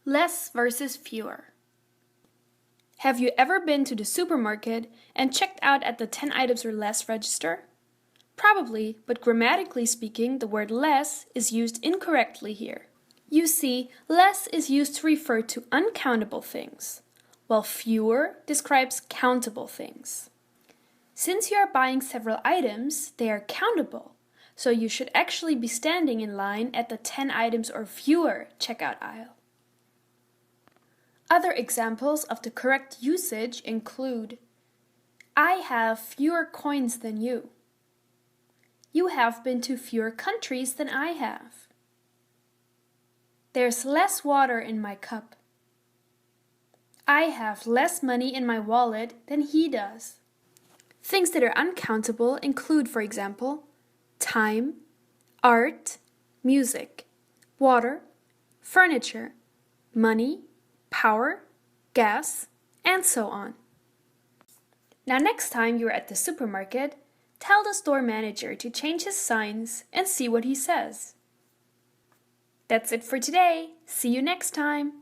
Less versus fewer. Have you ever been to the supermarket and checked out at the 10 items or less register? Probably, but grammatically speaking, the word less is used incorrectly here. You see, less is used to refer to uncountable things, while fewer describes countable things. Since you are buying several items, they are countable, so you should actually be standing in line at the 10 items or fewer checkout aisle. Other examples of the correct usage include: I have fewer coins than you. You have been to fewer countries than I have. There's less water in my cup. I have less money in my wallet than he does. Things that are uncountable include, for example, time, art, music, water, furniture, money, power, gas, and so on. Now next time you're at the supermarket, tell the store manager to change his signs and see what he says. That's it for today. See you next time.